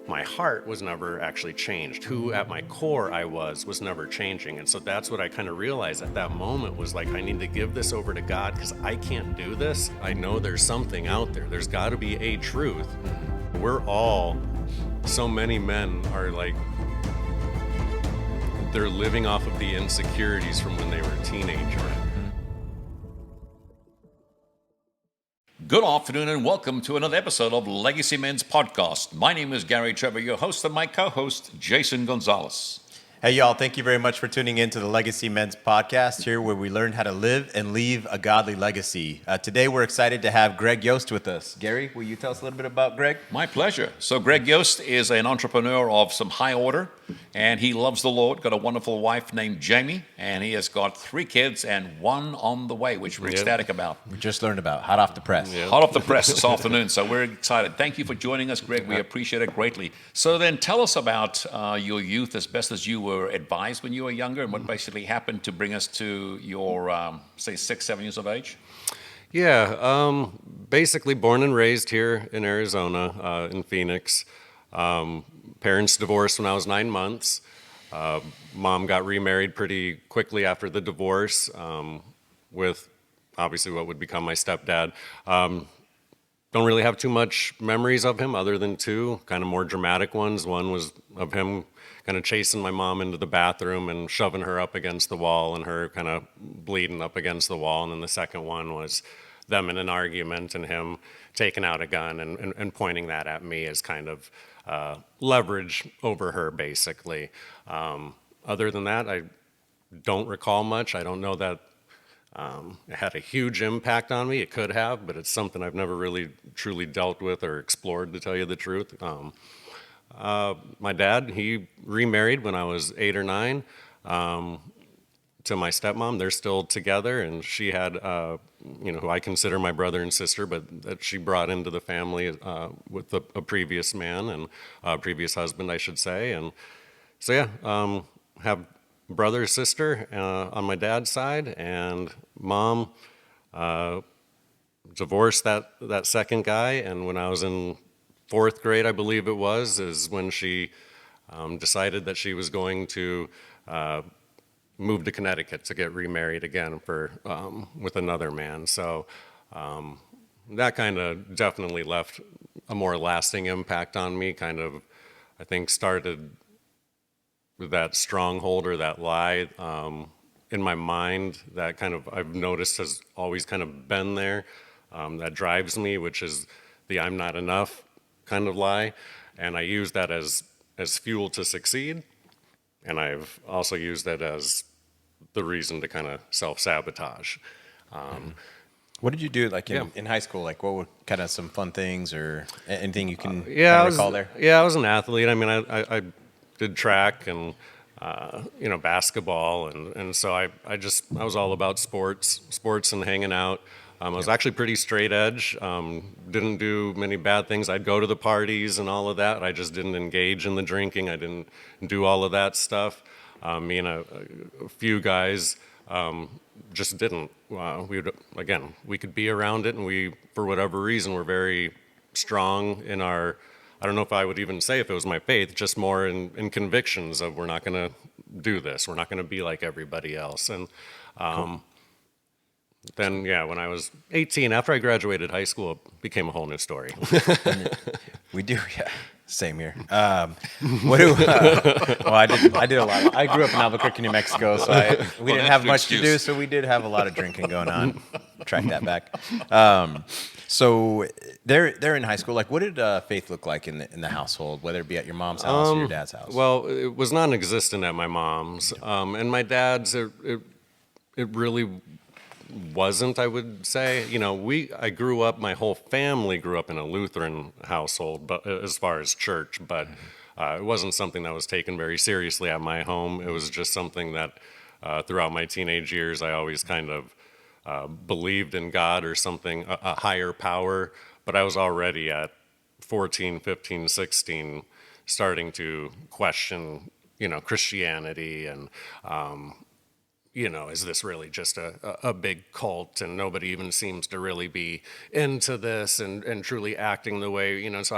my heart was never actually changed. Who at my core I was never changing. And so that's what I kind of realized at that moment was like, I need to give this over to God because I can't do this. I know there's something out there. There's got to be a truth. So many men are like, they're living off of the insecurities from when they were a teenager. Good afternoon and welcome to another episode of Legacy Men's Podcast. My name is Gary Trevor, your host, and my co-host, Jason Gonzalez. Hey, y'all. Thank you very much for tuning in to the Legacy Men's Podcast, here where we learn how to live and leave a godly legacy. Today, we're excited to have Greg Yost with us. Gary, will you tell us a little bit about Greg? My pleasure. So Greg Yost is an entrepreneur of some high order, and he loves the Lord, got a wonderful wife named Jamie, and he has got 3 kids and 1 on the way, which we're ecstatic about. We just learned about, hot off the press. Yep. Hot off the press this afternoon, so we're excited. Thank you for joining us, Greg. We appreciate it greatly. So then tell us about your youth as best as you were advised when you were younger, and what basically happened to bring us to your, say, 6, 7 years of age? Yeah, basically born and raised here in Arizona, in Phoenix. Parents divorced when I was 9 months. Mom got remarried pretty quickly after the divorce with obviously what would become my stepdad. Don't really have too much memories of him other than 2 kind of more dramatic ones. One was of him kind of chasing my mom into the bathroom and shoving her up against the wall and her kind of bleeding up against the wall. And then the second one was them in an argument and him taking out a gun and pointing that at me as kind of leverage over her, basically. Other than that, I don't recall much. I don't know that it had a huge impact on me. It could have, but it's something I've never really truly dealt with or explored, to tell you the truth. My dad, he remarried when I was 8 or 9 to my stepmom. They're still together, and she had, who I consider my brother and sister, but that she brought into the family with a previous man and a previous husband, I should say. And so, yeah, have brother, sister on my dad's side, and mom divorced that second guy, and when I was in 4th grade, I believe it was, is when she decided that she was going to move to Connecticut to get remarried again with another man. So that kind of definitely left a more lasting impact on me, kind of, I think, started with that stronghold or that lie in my mind that kind of I've noticed has always kind of been there, that drives me, which is the I'm not enough kind of lie, and I use that as fuel to succeed, and I've also used that as the reason to kind of self-sabotage. What did you do in high school? Like, what were kind of some fun things or anything you can recall there? Yeah, I was an athlete. I mean, I did track and basketball, and so I was all about sports and hanging out. I was actually pretty straight edge, didn't do many bad things. I'd go to the parties and all of that. I just didn't engage in the drinking. I didn't do all of that stuff. Me and a few guys just didn't. We could be around it, and we, for whatever reason, were very strong in our, I don't know if I would even say if it was my faith, just more in convictions of we're not going to do this. We're not going to be like everybody else. And cool. Then, yeah, when I was 18, after I graduated high school, it became a whole new story. We do, yeah. Same here. I did a lot. I grew up in Albuquerque, New Mexico, so we didn't have much to do, so we did have a lot of drinking going on. Track that back. So they're in high school. Like, what did faith look like in the household, whether it be at your mom's house or your dad's house? Well, it was non-existent at my mom's, and my dad's. It really wasn't, I would say. I grew up, my whole family grew up in a Lutheran household, but as far as church, but it wasn't something that was taken very seriously at my home. It was just something that throughout my teenage years, I always kind of believed in God or something, a higher power, but I was already at 14, 15, 16, starting to question, Christianity and, is this really just a big cult and nobody even seems to really be into this and truly acting the way, so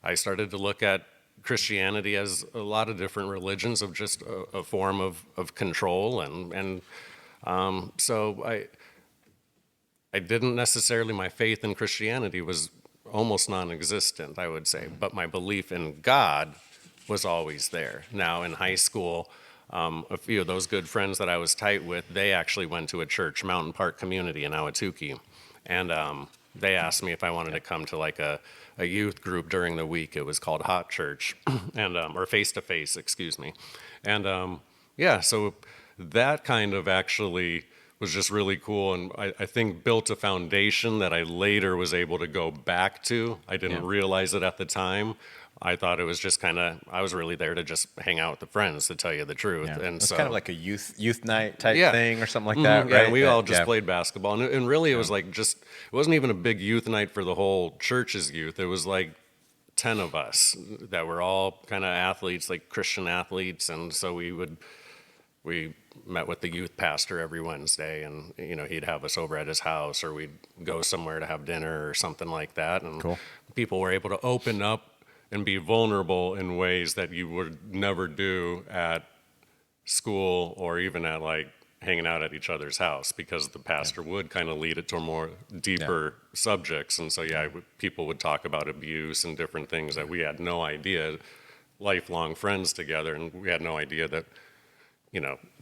I started to look at Christianity as a lot of different religions of just a form of control, so I didn't necessarily, my faith in Christianity was almost non-existent, I would say, but my belief in God was always there. Now in high school, a few of those good friends that I was tight with, they actually went to a church, Mountain Park Community in Ahwatukee, and they asked me if I wanted to come to like a youth group during the week. It was called Hot Church, and or Face to Face, excuse me, and yeah, so that kind of actually was just really cool, and I think built a foundation that I later was able to go back to. I didn't realize it at the time. I thought it was just kind of, I was really there to just hang out with the friends, to tell you the truth. Yeah. And It's so kind of like a youth night type Yeah. thing or something like that, yeah, right? and we all just played basketball, and really it was like just, it wasn't even a big youth night for the whole church's youth. It was like 10 of us that were all kind of athletes, like Christian athletes, and so we met with the youth pastor every Wednesday, and he'd have us over at his house, or we'd go somewhere to have dinner or something like that. And Cool. people were able to open up and be vulnerable in ways that you would never do at school or even at like hanging out at each other's house, because the pastor would kind of lead it to more deeper subjects. And so people would talk about abuse and different things that we had no idea, lifelong friends together, and we had no idea that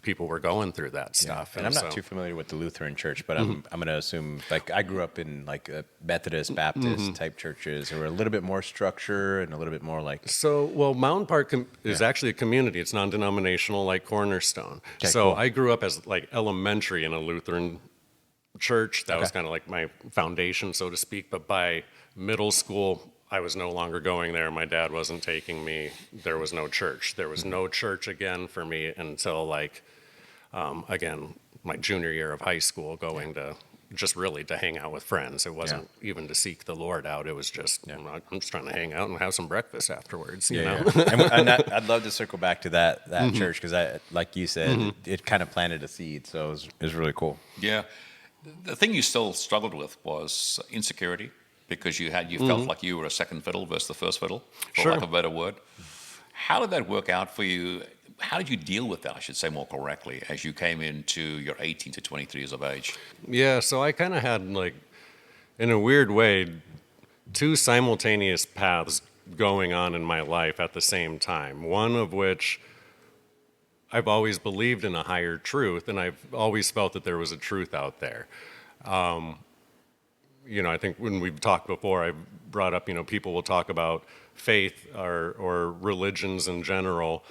people were going through that stuff. And I'm not too familiar with the Lutheran church, but I'm going to assume, like, I grew up in like a Methodist, Baptist type churches who are a little bit more structure and a little bit more like. So, well, Mountain Park is actually a community. It's non-denominational, like Cornerstone. Okay, so cool. I grew up as like elementary in a Lutheran church. That was kind of like my foundation, so to speak. But by middle school, I was no longer going there. My dad wasn't taking me. There was no church. There was no church again for me until like, again, my junior year of high school, going to just really to hang out with friends. It wasn't even to seek the Lord out. It was just, I'm just trying to hang out and have some breakfast afterwards, you know? And I'd love to circle back to that church, because like you said, it kind of planted a seed. So it was really cool. Yeah. The thing you still struggled with was insecurity, because you felt like you were a second fiddle versus the first fiddle, for lack of a better word. How did that work out for you? How did you deal with that, I should say more correctly, as you came into your 18 to 23 years of age? Yeah, so I kind of had, like, in a weird way, two simultaneous paths going on in my life at the same time. One of which I've always believed in a higher truth, and I've always felt that there was a truth out there. I think when we've talked before, I brought up, people will talk about faith or religions in general,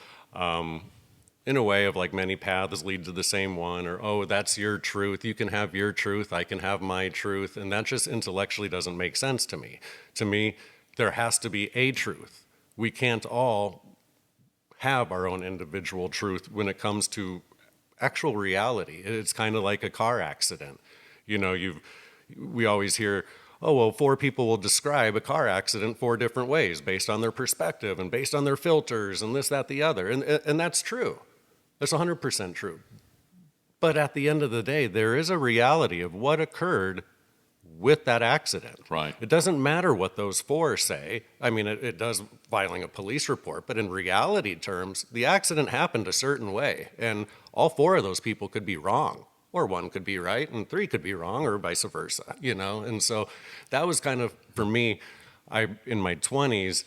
in a way of like many paths lead to the same one, or, oh, that's your truth. You can have your truth. I can have my truth. And that just intellectually doesn't make sense to me. To me, there has to be a truth. We can't all have our own individual truth when it comes to actual reality. It's kind of like a car accident. We always hear, oh, well, 4 people will describe a car accident 4 different ways based on their perspective and based on their filters and this, that, the other. And that's true. That's 100% true. But at the end of the day, there is a reality of what occurred with that accident. Right. It doesn't matter what those 4 say. I mean, it does filing a police report, but in reality terms, the accident happened a certain way. And all 4 of those people could be wrong. Or 1 could be right, and 3 could be wrong, or vice versa, And so that was kind of, for me, in my 20s,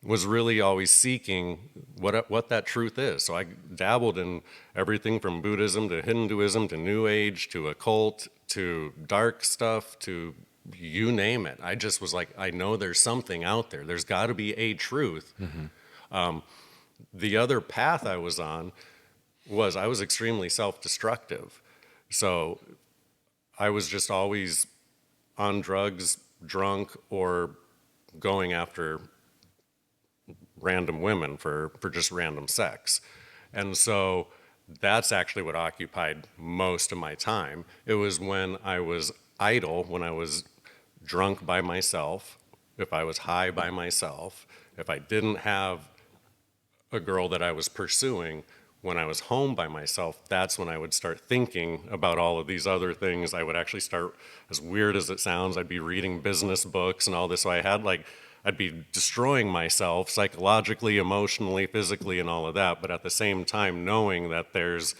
was really always seeking what that truth is. So I dabbled in everything from Buddhism to Hinduism to New Age to occult to dark stuff to you name it. I just was like, I know there's something out there. There's got to be a truth. The other path I was on was I was extremely self-destructive. So I was just always on drugs, drunk, or going after random women for just random sex. And so that's actually what occupied most of my time. It was when I was idle, when I was drunk by myself, if I was high by myself, if I didn't have a girl that I was pursuing, when I was home by myself, that's when I would start thinking about all of these other things. I would actually start, as weird as it sounds, I'd be reading business books and all this. So I had I'd be destroying myself psychologically, emotionally, physically, and all of that. But at the same time, knowing that there's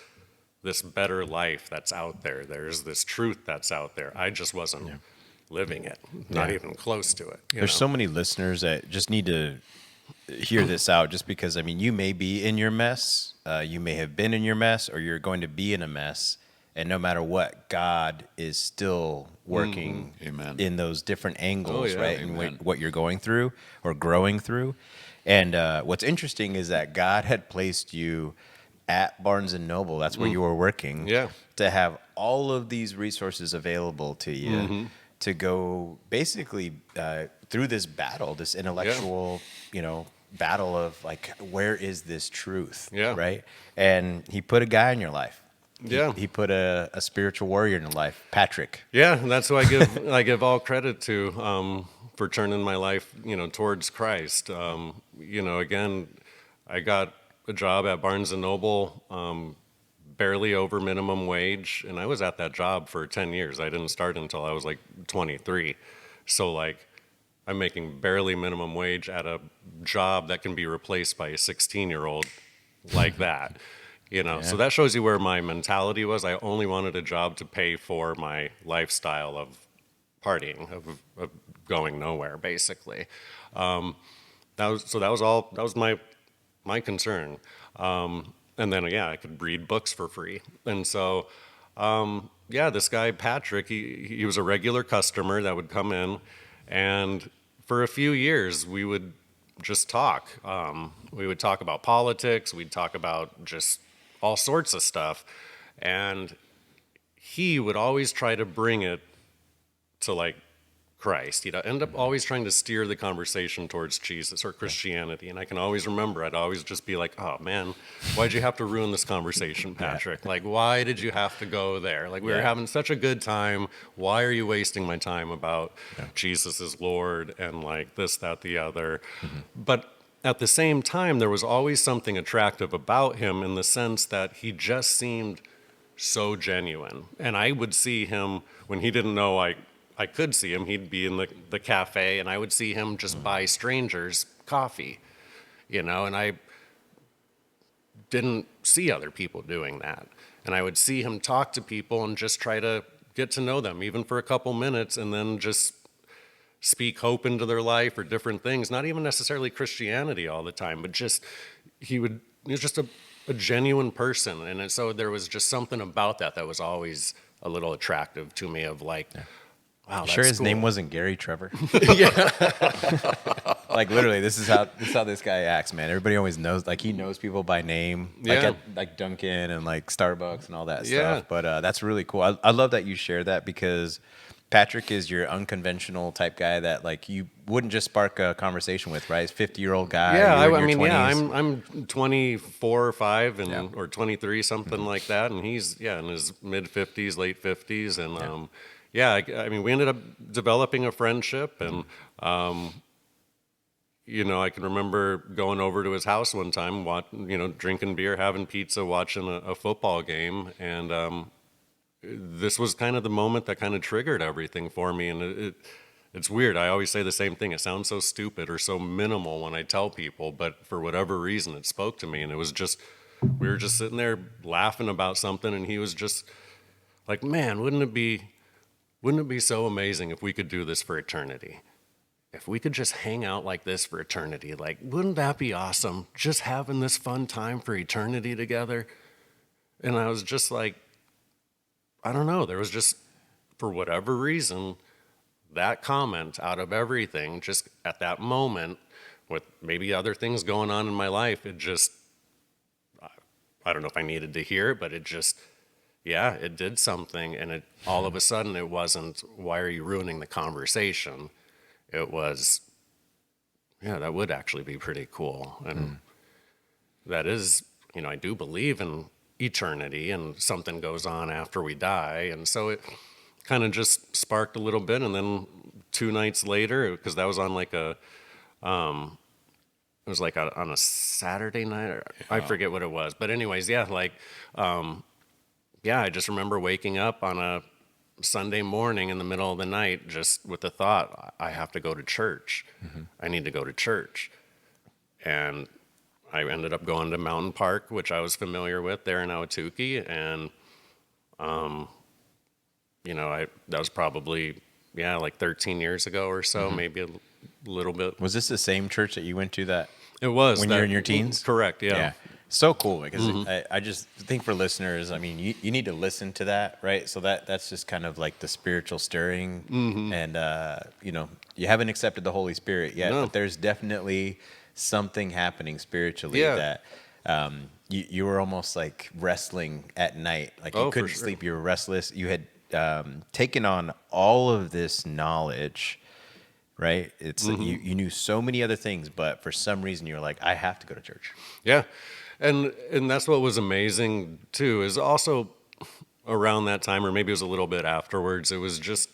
this better life that's out there, there's this truth that's out there. I just wasn't living it, not Yeah. even close to it. There's so many listeners that just need to hear this out, just because, I mean, you may be in your mess, you may have been in your mess, or you're going to be in a mess. And no matter what, God is still working Amen. in those different angles, yeah. right? Amen. And what you're going through or growing through. And what's interesting is that God had placed you at Barnes and Noble. That's where you were working. Yeah. To have all of these resources available to you to go basically through this battle, this intellectual, battle of like, where is this truth? Yeah. Right. And he put a guy in your life. Yeah. He put a spiritual warrior in your life, Patrick. Yeah, and that's who I give all credit to for turning my life, towards Christ. Again, I got a job at Barnes and Noble, barely over minimum wage, and I was at that job for 10 years. I didn't start until I was like 23. So like, I'm making barely minimum wage at a job that can be replaced by a 16-year-old like that. So that shows you where my mentality was. I only wanted a job to pay for my lifestyle of partying, of going nowhere, basically. That was my concern. And then I could read books for free. And so this guy Patrick, he was a regular customer that would come in, and for a few years we would just talk. We would talk about politics. We'd talk about just all sorts of stuff, and he would always try to bring it to like Christ. He'd end up always trying to steer the conversation towards Jesus or Christianity, and I can always remember I'd always just be like, oh man, why'd you have to ruin this conversation, Patrick? Like, why did you have to go there? Like, we were having such a good time. Why are you wasting my time about Jesus is Lord and like this, that, the other? But at the same time, there was always something attractive about him in the sense that he just seemed so genuine. And I would see him when he didn't know I could see him. He'd be in the cafe, and I would see him just buy strangers coffee, and I didn't see other people doing that. And I would see him talk to people and just try to get to know them, even for a couple minutes, and then just speak hope into their life or different things, not even necessarily Christianity all the time, but just he was just a genuine person. And so there was just something about that was always a little attractive to me, of like, wow, that's Sure, his cool. name wasn't Gary Trevor. Yeah. Like literally, this is how this guy acts, man. Everybody always knows, like he knows people by name, like Yeah. at like Dunkin' and like Starbucks and all that Yeah. stuff. But that's really cool. I love that you share that, because Patrick is your unconventional type guy that like you wouldn't just spark a conversation with, right? He's a 50-year-old guy. Yeah, you're I in your mean, 20s. I'm 24 or 5 and Yeah. or 23, something like that, and he's in his mid 50s, late 50s, and I mean, we ended up developing a friendship, and I can remember going over to his house one time, drinking beer, having pizza, watching a football game, and this was kind of the moment that kind of triggered everything for me, and it's weird. I always say the same thing. It sounds so stupid or so minimal when I tell people, but for whatever reason, it spoke to me, and it was just, we were just sitting there laughing about something, and he was just like, man, wouldn't it be so amazing if we could do this for eternity? If we could just hang out like this for eternity, like, wouldn't that be awesome? Just having this fun time for eternity together. And I was just like, I don't know. There was just, for whatever reason, that comment out of everything, just at that moment, with maybe other things going on in my life, it just, I don't know if I needed to hear it, but it just, it did something. And it all of a sudden, it wasn't, why are you ruining the conversation? It was, that would actually be pretty cool. And that is, I do believe in eternity and something goes on after we die. And so it kind of just sparked a little bit. And then 2 nights later, because that was on like it was like on a Saturday night, or I forget what it was. But anyways, I just remember waking up on a Sunday morning in the middle of the night, just with the thought, I have to go to church. I need to go to church. And I ended up going to Mountain Park, which I was familiar with there in Ahwatukee. And, that was probably, like 13 years ago or so, maybe a little bit. Was this the same church that you went to that It was. when you were in your teens? Correct, yeah. Yeah. So cool, because I just think for listeners, I mean, you need to listen to that, right? So that's just kind of like the spiritual stirring. And, you haven't accepted the Holy Spirit yet, No. but there's definitely something happening spiritually Yeah. that you were almost like wrestling at night. Like you Oh, for couldn't sure. sleep, you were restless. You had taken on all of this knowledge, right? It's you knew so many other things, but for some reason you were like, I have to go to church. Yeah. And that's what was amazing too, is also around that time, or maybe it was a little bit afterwards, it was just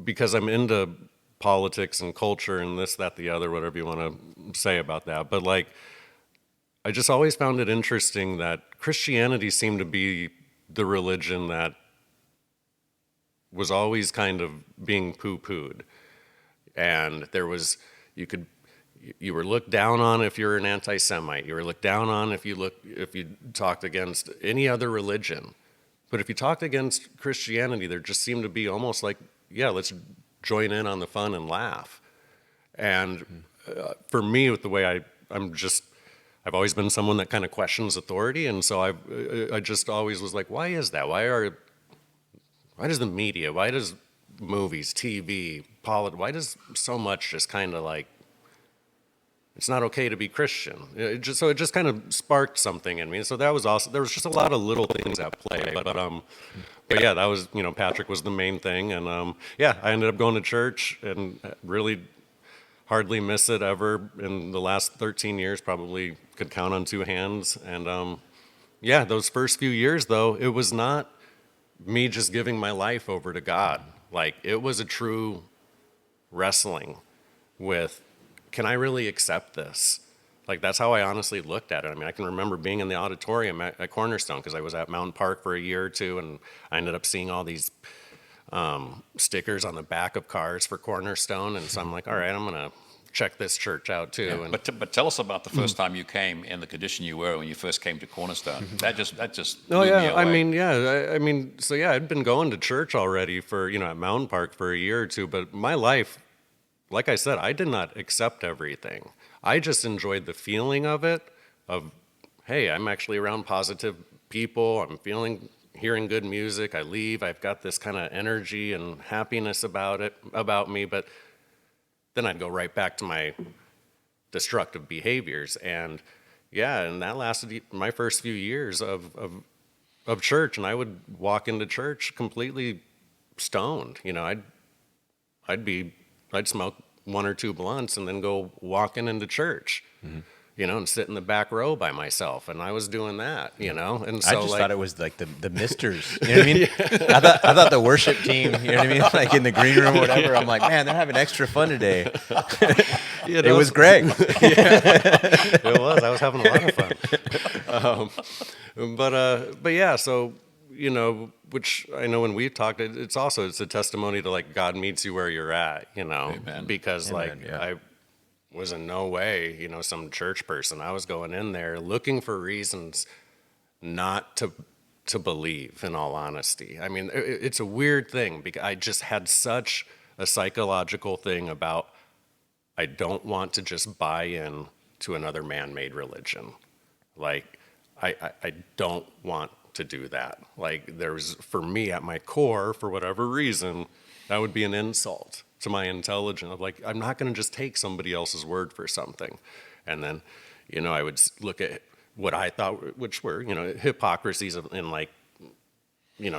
because I'm into politics and culture and this, that, the other, whatever you want to say about that. But like, I just always found it interesting that Christianity seemed to be the religion that was always kind of being poo-pooed. And there was, you were looked down on if you're an anti-Semite. You were looked down on if you talked against any other religion. But if you talked against Christianity, there just seemed to be almost like, let's join in on the fun and laugh. And for me, with the way I've always been someone that kind of questions authority, and so I just always was like, why is that? Why does the media, why does movies, TV, why does so much just kind of like, it's not okay to be Christian? It just kind of sparked something in me. So that was awesome. There was just a lot of little things at play, but yeah, that was, Patrick was the main thing, and I ended up going to church and really hardly miss it ever in the last 13 years. Probably could count on two hands. And those first few years though, it was not me just giving my life over to God. Like, it was a true wrestling with, can I really accept this? Like, that's how I honestly looked at it. I mean, I can remember being in the auditorium at Cornerstone, because I was at Mountain Park for a year or two, and I ended up seeing all these stickers on the back of cars for Cornerstone, and so I'm like, all right, I'm gonna check this church out too. Yeah, And but tell us about the first time you came in the condition you were when you first came to Cornerstone. That just oh blew me yeah, away. I'd been going to church already for at Mountain Park for a year or two, but my life, like I said, I did not accept everything. I just enjoyed the feeling of it, of, hey, I'm actually around positive people. I'm hearing good music. I leave, I've got this kind of energy and happiness about me, but then I'd go right back to my destructive behaviors. And that lasted my first few years of church. And I would walk into church completely stoned. I'd smoke one or two blunts and then go walking into church, and sit in the back row by myself. And I was doing that, and so I just thought it was like the misters. You know what I mean? I thought the worship team, you know what I mean? Like in the green room or whatever. I'm like, man, they're having extra fun today. It was Greg. It was. I was having a lot of fun. But yeah, so, which I know when we've talked, it's a testimony to like God meets you where you're at, Amen. because Amen, yeah. I was in no way, some church person. I was going in there looking for reasons not to believe, in all honesty. I mean, it's a weird thing because I just had such a psychological thing about, I don't want to just buy in to another man-made religion. Like, I don't want to do that. Like, for me, at my core, for whatever reason, that would be an insult to my intelligence. Of like, I'm not going to just take somebody else's word for something. And then, I would look at what I thought, which were, hypocrisies in like,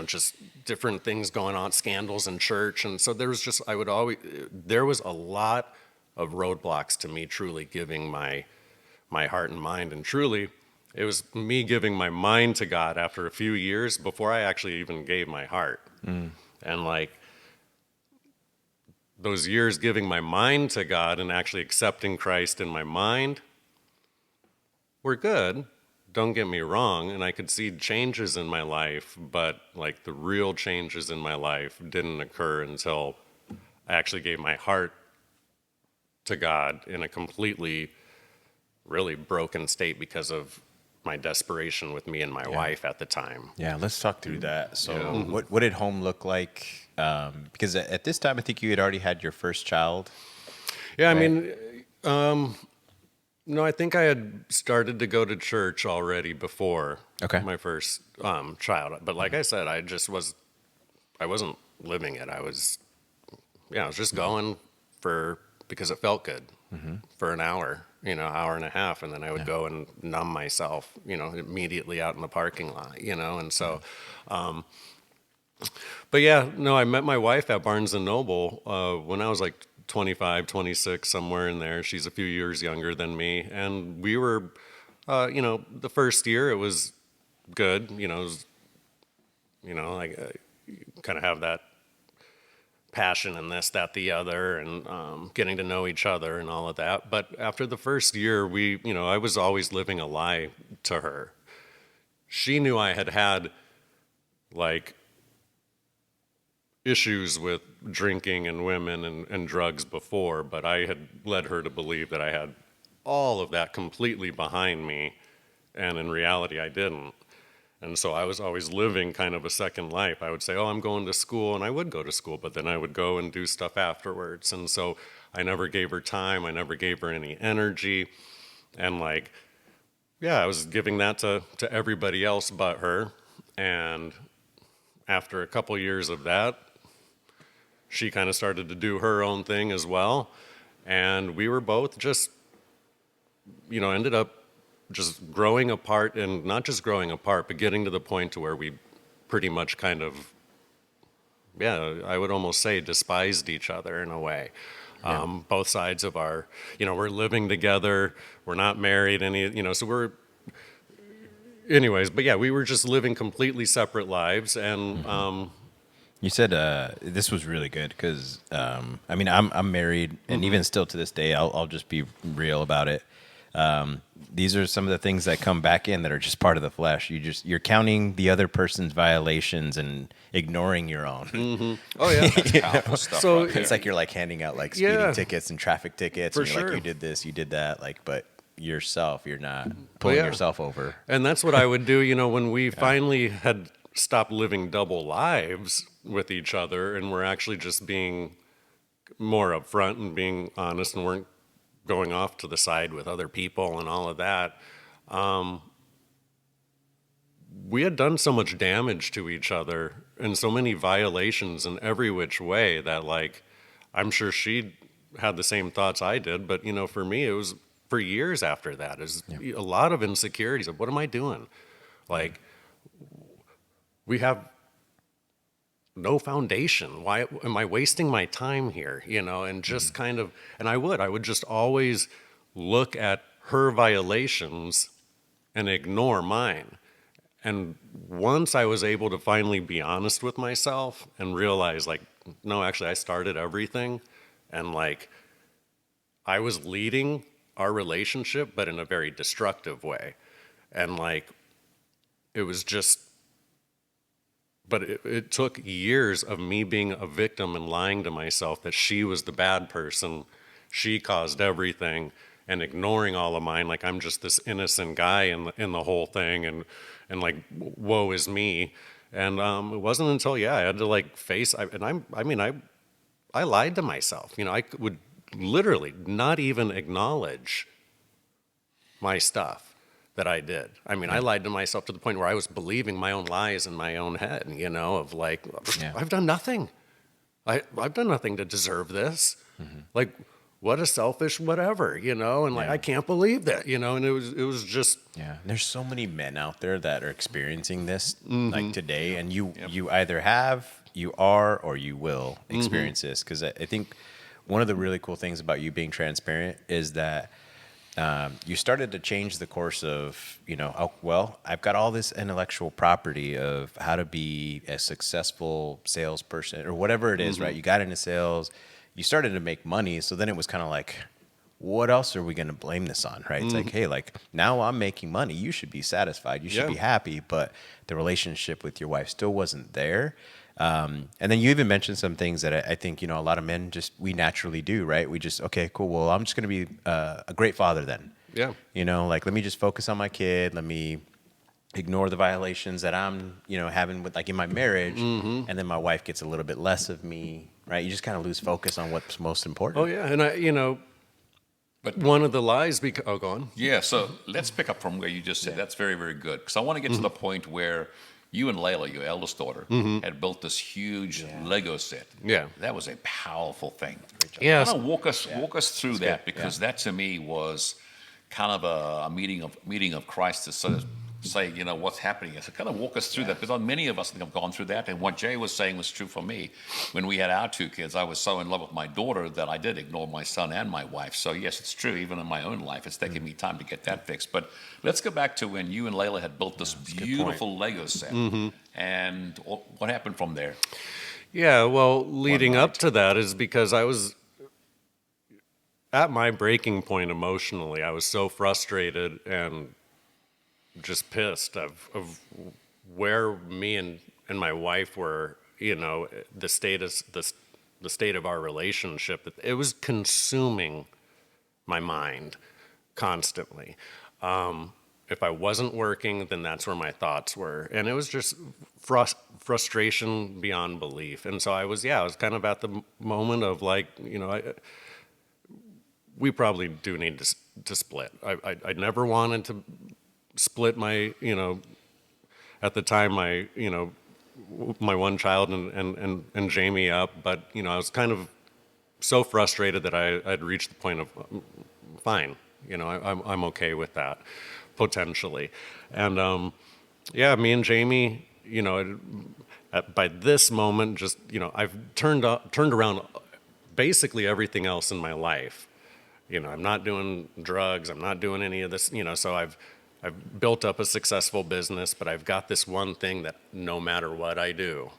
just different things going on, scandals in church. And so there was a lot of roadblocks to me truly giving my heart and mind. And truly, it was me giving my mind to God after a few years before I actually even gave my heart. And like, those years giving my mind to God and actually accepting Christ in my mind were good. don't get me wrong, and I could see changes in my life, but like the real changes in my life didn't occur until I actually gave my heart to God in a completely, really broken state because of my desperation with me and my wife at the time. Yeah, let's talk through that. So, Yeah. what did home look like? Because at this time, I think you had already had your first child. Yeah, I Right. mean, no, I think I had started to go to church already before Okay. my first child. But like I said, I wasn't living it. I was just going because it felt good for an hour, hour and a half. And then I would go and numb myself, immediately out in the parking lot, and so, but yeah, no, I met my wife at Barnes and Noble when I was like 25, 26, somewhere in there. She's a few years younger than me. And we were, the first year it was good, like you kind of have that passion and this, that, the other, and getting to know each other and all of that. But after the first year, I was always living a lie to her. She knew I had had like issues with drinking and women and drugs before, but I had led her to believe that I had all of that completely behind me, and in reality, I didn't. And so I was always living kind of a second life. I would say, oh, I'm going to school, and I would go to school, but then I would go and do stuff afterwards. And so I never gave her time. I never gave her any energy. And like, yeah, I was giving that to everybody else but her. And after a couple years of that, she kind of started to do her own thing as well. And we were both just, ended up just growing apart, and not just growing apart, but getting to the point to where we pretty much kind of, I would almost say despised each other in a way. Both sides of our, we're living together, we're not married, so anyways, but yeah, we were just living completely separate lives. And You said this was really good because I'm married, and even still to this day, I'll just be real about it. These are some of the things that come back in that are just part of the flesh. You're counting the other person's violations and ignoring your own. oh yeah, That's powerful stuff. So right there. It's like you're like handing out like speeding Yeah. tickets and traffic tickets, For and you're sure. like, you did this, you did that, like, but yourself, you're not pulling yeah. yourself over. And that's what I would do, when we finally had stopped living double lives with each other, and we're actually just being more upfront and being honest, and weren't going off to the side with other people and all of that. We had done so much damage to each other and so many violations in every which way that, like, I'm sure she had the same thoughts I did. But, for me, it was for years after that. Is a lot of insecurities of what am I doing? Like, we have no foundation. Why am I wasting my time here? And just kind of, and I would just always look at her violations and ignore mine. And once I was able to finally be honest with myself and realize, like, no, actually, I started everything, and like, I was leading our relationship, but in a very destructive way. And like, it was just, but it took years of me being a victim and lying to myself that she was the bad person, she caused everything, and ignoring all of mine, like I'm just this innocent guy in the whole thing, and like, woe is me. And it wasn't until I had to like face, I lied to myself. I would literally not even acknowledge my stuff that I did. I lied to myself to the point where I was believing my own lies in my own head, of like, I've done nothing. I've done nothing to deserve this. Like, what a selfish whatever, and like, I can't believe that, and it was just. Yeah, there's so many men out there that are experiencing this like today, and you either have, you are, or you will experience this. Because I think one of the really cool things about you being transparent is that you started to change the course of, I've got all this intellectual property of how to be a successful salesperson or whatever it is, right? You got into sales, you started to make money, so then it was kind of like, what else are we going to blame this on, right? It's like, hey, like now I'm making money. You should be satisfied. You should be happy. But the relationship with your wife still wasn't there. And then you even mentioned some things that I think, a lot of men we naturally do, right? We just, okay, cool. Well, I'm just going to be a great father then. Yeah. Like, let me just focus on my kid. Let me ignore the violations that I'm, having with like in my marriage. And then my wife gets a little bit less of me, right? You just kind of lose focus on what's most important. Oh, yeah. And but one of the lies, go on. Yeah, so let's pick up from where you just said. That's very, very good. Because I want to get to the point where you and Layla, your eldest daughter, had built this huge Lego set. Yeah. That was a powerful thing. Yes. Kind of walk us through that, because that to me was kind of a meeting of Christ to sort of say, what's happening. So kind of walk us through that, because many of us have gone through that. And what Jay was saying was true for me. When we had our two kids, I was so in love with my daughter that I did ignore my son and my wife. So yes, it's true. Even in my own life, it's taken me time to get that fixed. But let's go back to when you and Layla had built this beautiful Lego set. And what happened from there? Yeah, well, leading up to that is because I was at my breaking point emotionally. I was so frustrated and just pissed of where me and my wife were, the state of our relationship. It was consuming my mind constantly. If I wasn't working, then that's where my thoughts were, and it was just frustration beyond belief. And so I was kind of at the moment of like, we probably do need to split. I never wanted to split my, at the time, my one child and Jamie up, but I was kind of so frustrated that I'd reached the point of fine, I'm okay with that potentially, and me and Jamie, by this moment, just I've turned around basically everything else in my life. I'm not doing drugs. I'm not doing any of this. So I've built up a successful business, but I've got this one thing that no matter what I do,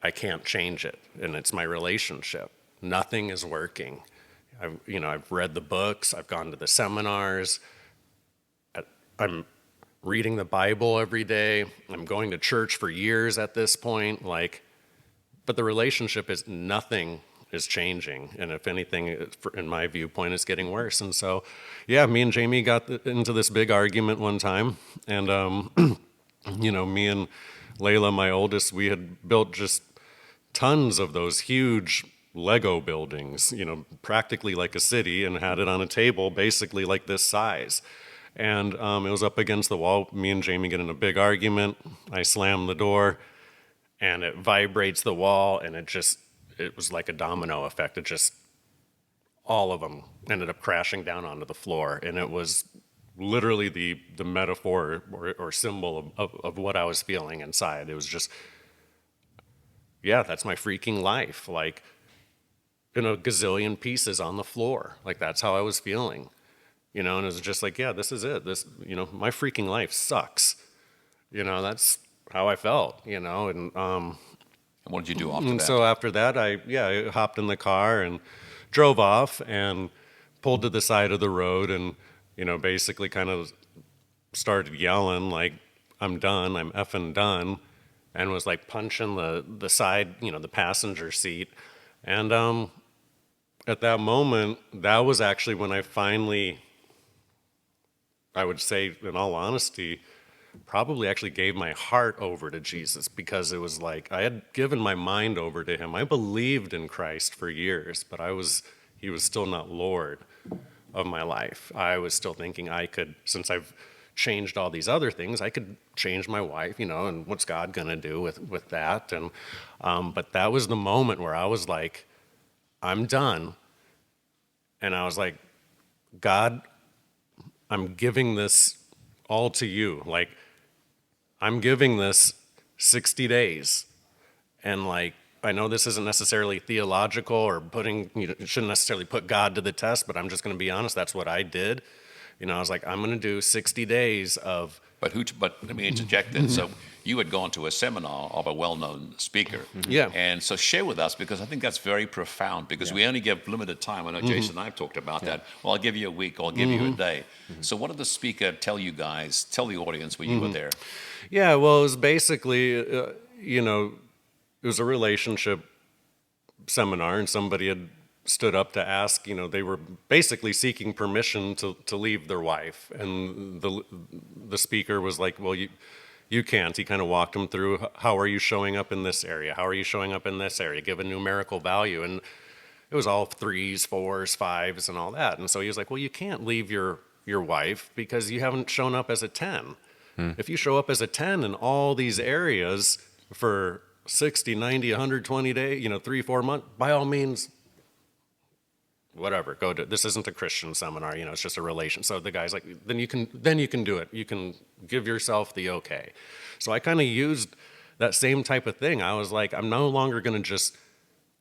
I can't change it, and it's my relationship. Nothing is working. I've read the books. I've gone to the seminars. I'm reading the Bible every day. I'm going to church for years at this point. But the relationship nothing is changing, and if anything, in my viewpoint, it's getting worse. And so, me and Jamie got into this big argument one time, and me and Layla, my oldest, we had built just tons of those huge Lego buildings, practically like a city, and had it on a table basically like this size. And it was up against the wall. Me and Jamie get in a big argument. I slam the door, and it vibrates the wall, and it was like a domino effect. It just, all of them ended up crashing down onto the floor. And it was literally the metaphor or symbol of what I was feeling inside. It was just, that's my freaking life. In a gazillion pieces on the floor. That's how I was feeling. And it was just like, this is it. This, my freaking life sucks. That's how I felt, and And what did you do after that? so after that, I hopped in the car and drove off and pulled to the side of the road and, basically kind of started yelling like, I'm done, I'm effing done, and was like punching the side, the passenger seat. And at that moment, that was actually when I finally, I would say in all honesty, probably actually gave my heart over to Jesus, because it was like I had given my mind over to him. I believed in Christ for years, but he was still not Lord of my life. I was still thinking I could, since I've changed all these other things, I could change my wife, and what's God gonna do with that? And but that was the moment where I was like, I'm done. And I was like, God, I'm giving this all to you. I'm giving this 60 days. And I know this isn't necessarily theological or shouldn't necessarily put God to the test, but I'm just going to be honest, that's what I did. I was like, I'm going to do 60 days of. But let me interject then. So you had gone to a seminar of a well-known speaker. Yeah. And so share with us, because I think that's very profound, because we only give limited time. I know Jason and I have talked about that. Well, I'll give you a week, I'll give you a day. So what did the speaker tell you guys, tell the audience when you were there? Yeah, well, it was basically, it was a relationship seminar, and somebody had stood up to ask, they were basically seeking permission to leave their wife. And the speaker was like, well, you can't. He kind of walked them through, how are you showing up in this area? How are you showing up in this area? Give a numerical value. And it was all 3s, 4s, 5s, and all that. And so he was like, well, you can't leave your wife because you haven't shown up as a 10. If you show up as a 10 in all these areas for 60, 90, 120 days, 3-4 months, by all means, whatever, go do it. This isn't a Christian seminar, it's just a relation. So the guy's like, then you can do it. You can give yourself the okay. So I kind of used that same type of thing. I was like, I'm no longer going to just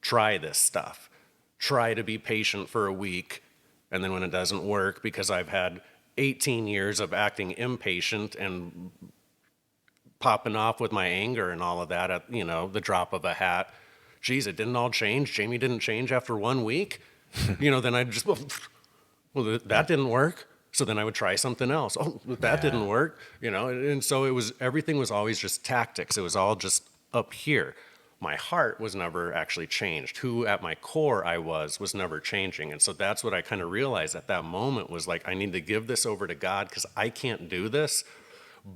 try this stuff. Try to be patient for a week, and then when it doesn't work, because I've had 18 years of acting impatient and popping off with my anger and all of that at, the drop of a hat. Geez, it didn't all change. Jamie didn't change after 1 week. Then I'd just, well, that didn't work. So then I would try something else. Oh, that didn't work, and so everything was always just tactics. It was all just up here. My heart was never actually changed. Who at my core I was never changing. And so that's what I kind of realized at that moment was like, I need to give this over to God because I can't do this.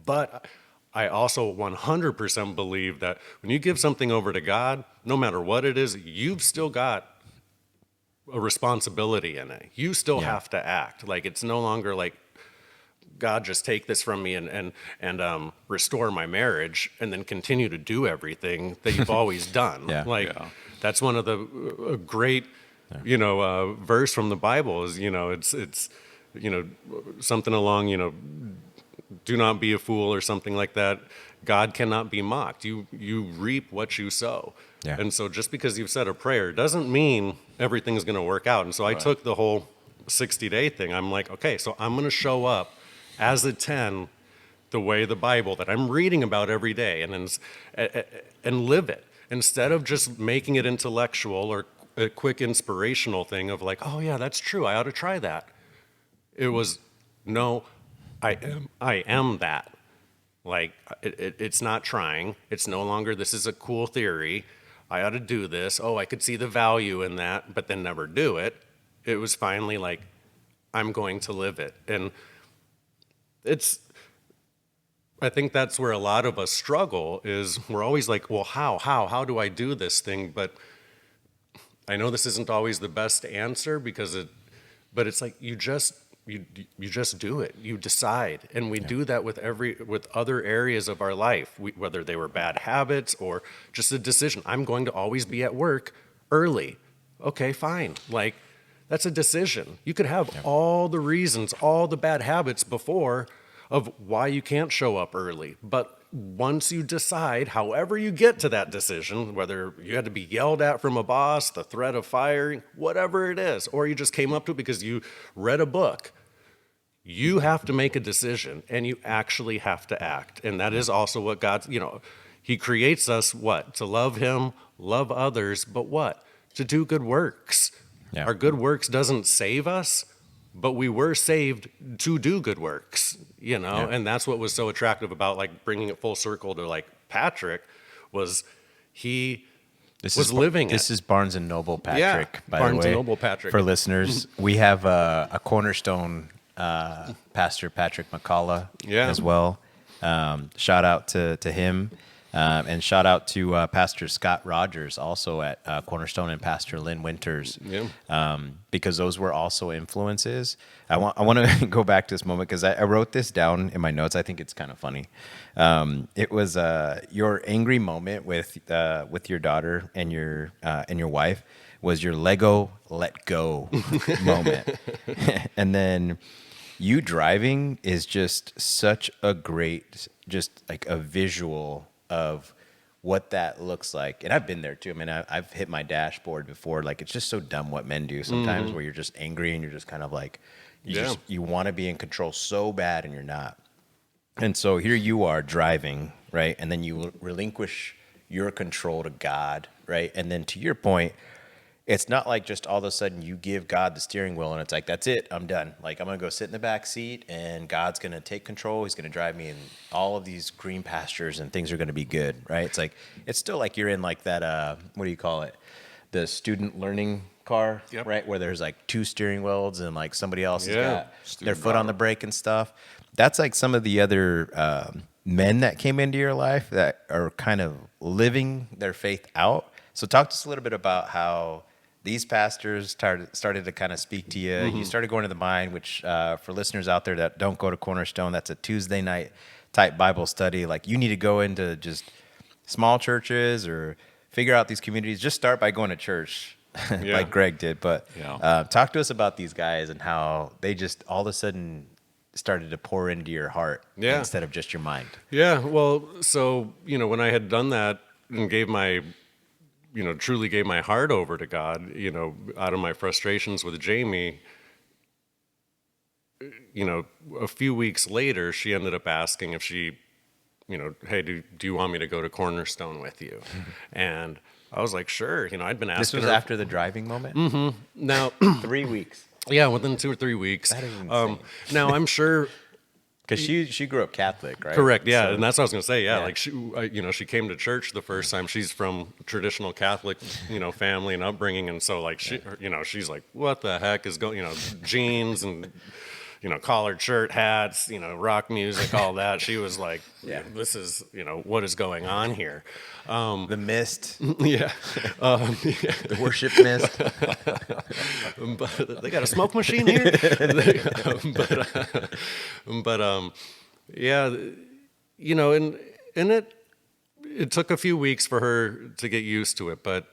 But I also 100% believe that when you give something over to God, no matter what it is, you've still got a responsibility in it. You still have to act. Like, it's no longer like, God, just take this from me and restore my marriage and then continue to do everything that you've always done. That's one of the great, verse from the Bible is, it's something along, do not be a fool or something like that. God cannot be mocked. You reap what you sow. Yeah. And so just because you've said a prayer doesn't mean everything's going to work out. And so I took the whole 60-day thing. I'm like, okay, so I'm going to show up as a 10 the way the Bible that I'm reading about every day and live it, instead of just making it intellectual or a quick inspirational thing of like, oh yeah, that's true, I ought to try that. It was, no, I am that. Like, it's not trying. It's no longer, this is a cool theory. I ought to do this. Oh, I could see the value in that, but then never do it. It was finally like, I'm going to live it. And I think that's where a lot of us struggle is we're always like, well, how do I do this thing? But I know this isn't always the best answer but it's like, you just do it. You decide. And we do that with other areas of our life, whether they were bad habits or just a decision. I'm going to always be at work early. Okay, fine. Like, that's a decision. You could have all the reasons, all the bad habits before of why you can't show up early. But once you decide, however you get to that decision, whether you had to be yelled at from a boss, the threat of firing, whatever it is, or you just came up to it because you read a book, you have to make a decision and you actually have to act. And that is also what God, He creates us, what? To love Him, love others, but what? To do good works. Yeah. Our good works doesn't save us, but we were saved to do good works, and that's what was so attractive about like bringing it full circle to like Patrick was living it. This is Barnes and Noble Patrick, by Barnes the way. and Noble Patrick. For listeners, we have a Cornerstone Pastor Patrick McCullough as well. Shout out to him. And shout out to Pastor Scott Rogers, also at Cornerstone, and Pastor Lynn Winters, because those were also influences. I want to go back to this moment because I wrote this down in my notes. I think it's kind of funny. It was your angry moment with your daughter and your wife was your Lego let go moment, and then you driving is just such a great, just like a visual of what that looks like. And I've been there too. I mean, I've hit my dashboard before. Like, it's just so dumb what men do sometimes, where you're just angry and you're just kind of like, you want to be in control so bad and you're not. And so here you are driving, right? And then you relinquish your control to God, right? And then to your point, it's not like just all of a sudden you give God the steering wheel and it's like, that's it, I'm done. Like, I'm going to go sit in the back seat and God's going to take control. He's going to drive me in all of these green pastures and things are going to be good, right? It's like, it's still like you're in like that, what do you call it? The student learning car, right? Where there's like 2 steering wheels and like somebody else has got their foot on the brake and stuff. That's like some of the other men that came into your life that are kind of living their faith out. So talk to us a little bit about how these pastors started to kind of speak to you. You started going to the Mind, which for listeners out there that don't go to Cornerstone, that's a Tuesday night type Bible study. Like, you need to go into just small churches or figure out these communities. Just start by going to church like Greg did. But talk to us about these guys and how they just all of a sudden started to pour into your heart instead of just your mind. Yeah, well, so, when I had done that and truly gave my heart over to God, out of my frustrations with Jamie, a few weeks later, she ended up asking if she, hey, do you want me to go to Cornerstone with you? And I was like, sure. I'd been asking This was her. after the driving moment? Now, 3 weeks. Yeah, within 2 or 3 weeks. That is insane. Now, I'm sure. Because she grew up Catholic, right? Correct, yeah, So, and that's what I was going to say. Yeah, like she came to church the first time. She's from traditional Catholic, family and upbringing, and so like she's like, what the heck is going? Jeans and collared shirt, hats, rock music, all that. She was like, this is what is going on here? the mist, Yeah, the worship mist. but they got a smoke machine here. Yeah, and it took a few weeks for her to get used to it. But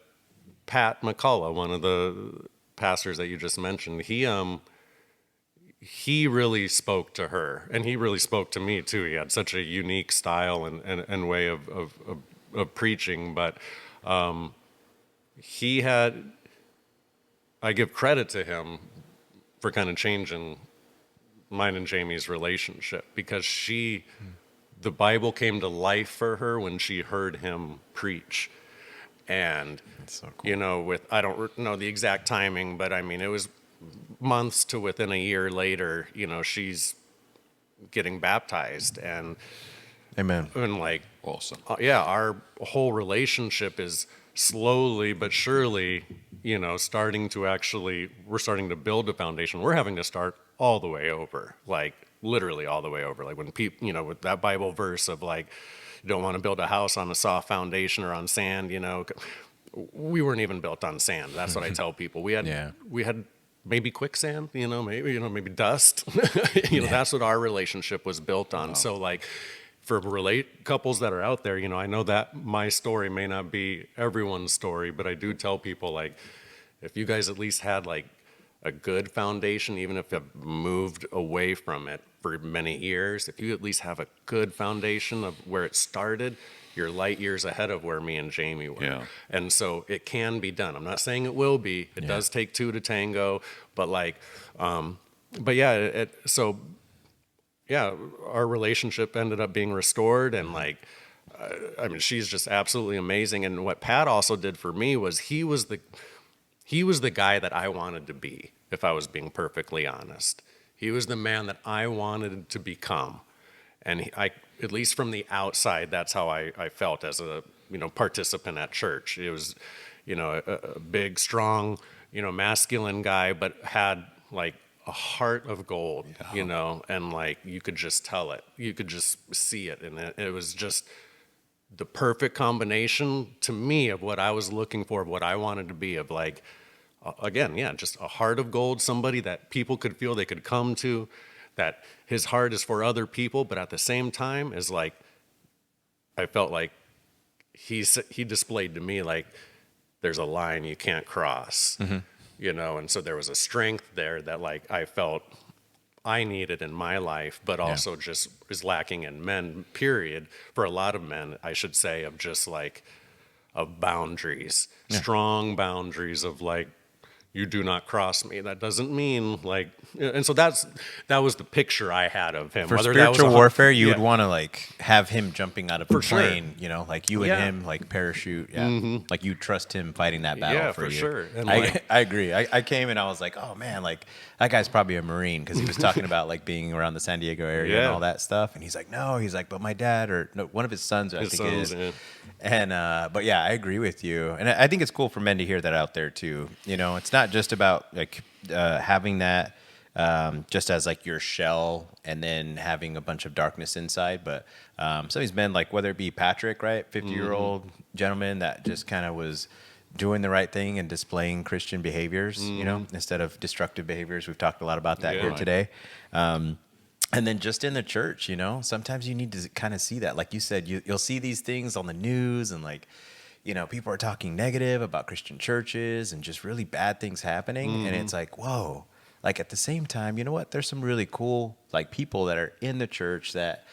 Pat McCullough, one of the pastors that you just mentioned, he really spoke to her, and he really spoke to me too. He had such a unique style and way of preaching, but I give credit to him for kind of changing mine and Jamie's relationship, because the Bible came to life for her when she heard him preach. And, That's so cool. I don't know the exact timing, but I mean, it was months to within a year later, she's getting baptized. And Amen. And like, Awesome. Our whole relationship is slowly but surely, we're starting to build a foundation. We're having to start all the way over, like literally all the way over. Like when people, with that Bible verse of like, you don't want to build a house on a soft foundation or on sand, we weren't even built on sand. That's what I tell people. We had maybe quicksand, maybe dust. That's what our relationship was built on. Wow. So like, for couples that are out there, I know that my story may not be everyone's story, but I do tell people, like, if you guys at least had like a good foundation, even if you've moved away from it for many years, if you at least have a good foundation of where it started, you're light years ahead of where me and Jamie were. Yeah. And so it can be done. I'm not saying it will be. It does take 2 to tango, but like, our relationship ended up being restored, and like, she's just absolutely amazing. And what Pat also did for me was he was the guy that I wanted to be, if I was being perfectly honest. He was the man that I wanted to become. And at least from the outside, that's how I felt as a participant at church. It was, a big, strong, masculine guy, but had like a heart of gold, and like you could just tell it. You could just see it, and it was just the perfect combination to me of what I was looking for, of what I wanted to be, of like, again, just a heart of gold, somebody that people could feel they could come to, that his heart is for other people, but at the same time is like, I felt like he displayed to me like there's a line you can't cross, and so there was a strength there that like I felt I needed in my life, but also just is lacking in men, period. For a lot of men, I should say, of just like, of boundaries, strong boundaries of like, you do not cross me. That doesn't mean like, and so that was the picture I had of him. For Whether that was spiritual warfare, you would yeah. want to like have him jumping out of a For sure. plane, like you and Yeah. him, like parachute. Yeah. Like you trust him fighting that battle Yeah, for for you. sure. And I agree. I came and I was like, oh man, like that guy's probably a Marine because he was talking about like being around the San Diego area and Yeah. all that stuff. And he's like, no, but my dad or no, one of his sons, I think it is. Yeah. And but yeah, I agree with you, and I think it's cool for men to hear that out there too. It's not just about like having that just as like your shell, and then having a bunch of darkness inside. But some of these men, like whether it be Patrick, right, 50-year-old gentleman that just kind of was doing the right thing and displaying Christian behaviors, instead of destructive behaviors. We've talked a lot about that here today. And then just in the church, sometimes you need to kind of see that. Like you said, you'll see these things on the news and like, people are talking negative about Christian churches and just really bad things happening. And it's like, whoa, like at the same time, you know what? There's some really cool like people that are in the church that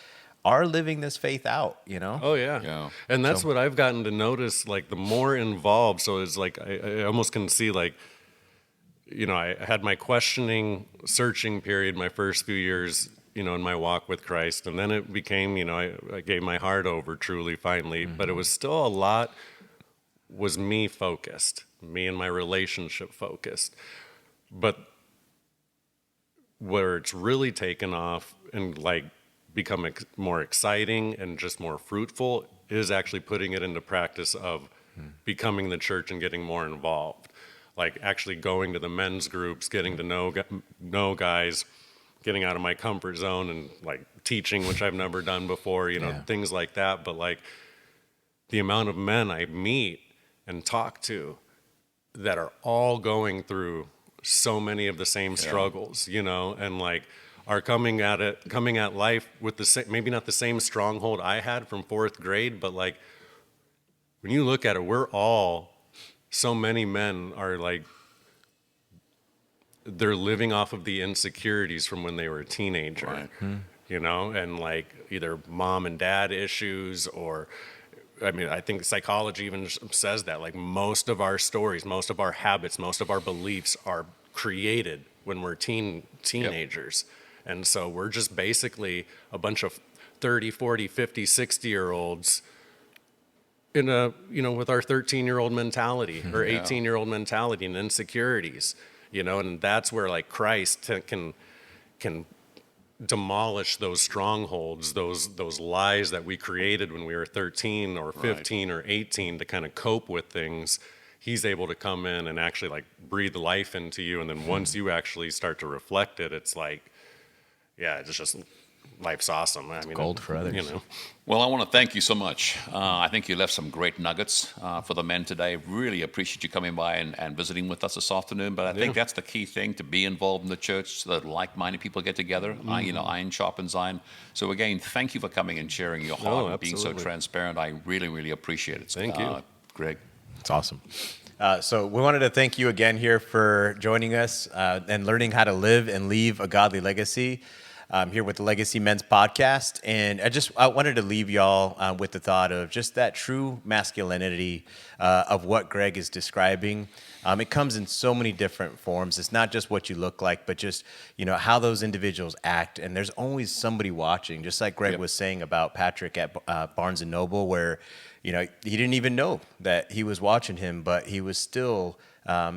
are living this faith out, Oh yeah. Yeah. And that's what I've gotten to notice, like the more involved. So it's like, I almost can see like, I had my questioning, searching period my first few years, in my walk with Christ. And then it became, I gave my heart over truly, finally. But it was still a lot was me focused, me and my relationship focused. But where it's really taken off and like become more exciting and just more fruitful is actually putting it into practice of becoming the church and getting more involved. Like actually going to the men's groups, getting to know guys, getting out of my comfort zone and like teaching, which I've never done before, things like that. But like the amount of men I meet and talk to that are all going through so many of the same struggles, and like are coming at life with the same, maybe not the same stronghold I had from fourth grade, but like when you look at it, so many men are like, they're living off of the insecurities from when they were a teenager, Right. And like either mom and dad issues or, I think psychology even says that like most of our stories, most of our habits, most of our beliefs are created when we're teenagers. Yep. And so we're just basically a bunch of 30, 40, 50, 60-year-olds in with our 13-year-old mentality or 18-year-old mentality and insecurities. And that's where like Christ can demolish those strongholds, those lies that we created when we were 13 or 15 or 18 to kind of cope with things. He's able to come in and actually like breathe life into you. And then once you actually start to reflect it, it's like, it's just life's awesome. Gold for others. Well, I want to thank you so much. I think you left some great nuggets for the men today. Really appreciate you coming by and visiting with us this afternoon. But I think that's the key thing, to be involved in the church so that like-minded people get together. Iron sharpens iron. So again, thank you for coming and sharing your heart and being so transparent. I really, really appreciate it. Thank you, Greg. It's awesome. So we wanted to thank you again here for joining us and learning how to live and leave a godly legacy. Here with the Legacy Men's Podcast. And I wanted to leave y'all with the thought of just that true masculinity of what Greg is describing. It comes in so many different forms. It's not just what you look like, but just, how those individuals act. And there's always somebody watching, just like Greg was saying about Patrick at Barnes & Noble, where, he didn't even know that he was watching him, but he was still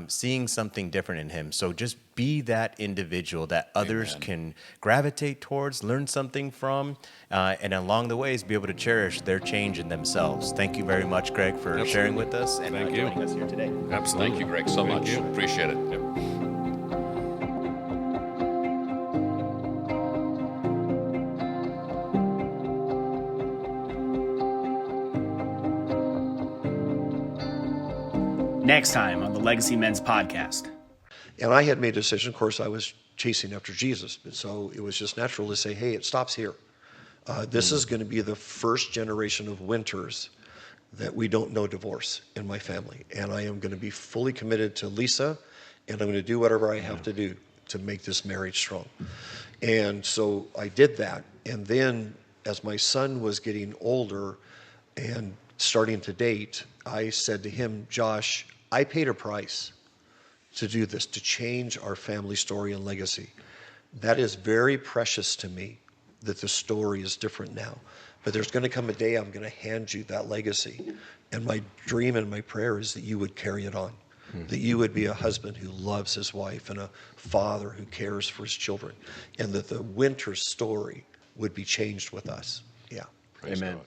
seeing something different in him. So just be that individual that others can gravitate towards, learn something from, and along the ways be able to cherish their change in themselves. Thank you very much, Greg, for sharing with us and joining us here today. Absolutely. Thank you, Greg, so much. Appreciate it. Yep. Next time on the Legacy Men's Podcast. And I had made a decision. Of course, I was chasing after Jesus. And so it was just natural to say, hey, it stops here. This is going to be the first generation of winters that we don't know divorce in my family. And I am going to be fully committed to Lisa, and I'm going to do whatever I have to do to make this marriage strong. And so I did that. And then as my son was getting older and starting to date, I said to him, Josh, I paid a price to do this, to change our family story and legacy. That is very precious to me, that the story is different now. But there's going to come a day I'm going to hand you that legacy. And my dream and my prayer is that you would carry it on, that you would be a husband who loves his wife and a father who cares for his children, and that the winter story would be changed with us. Yeah. Amen.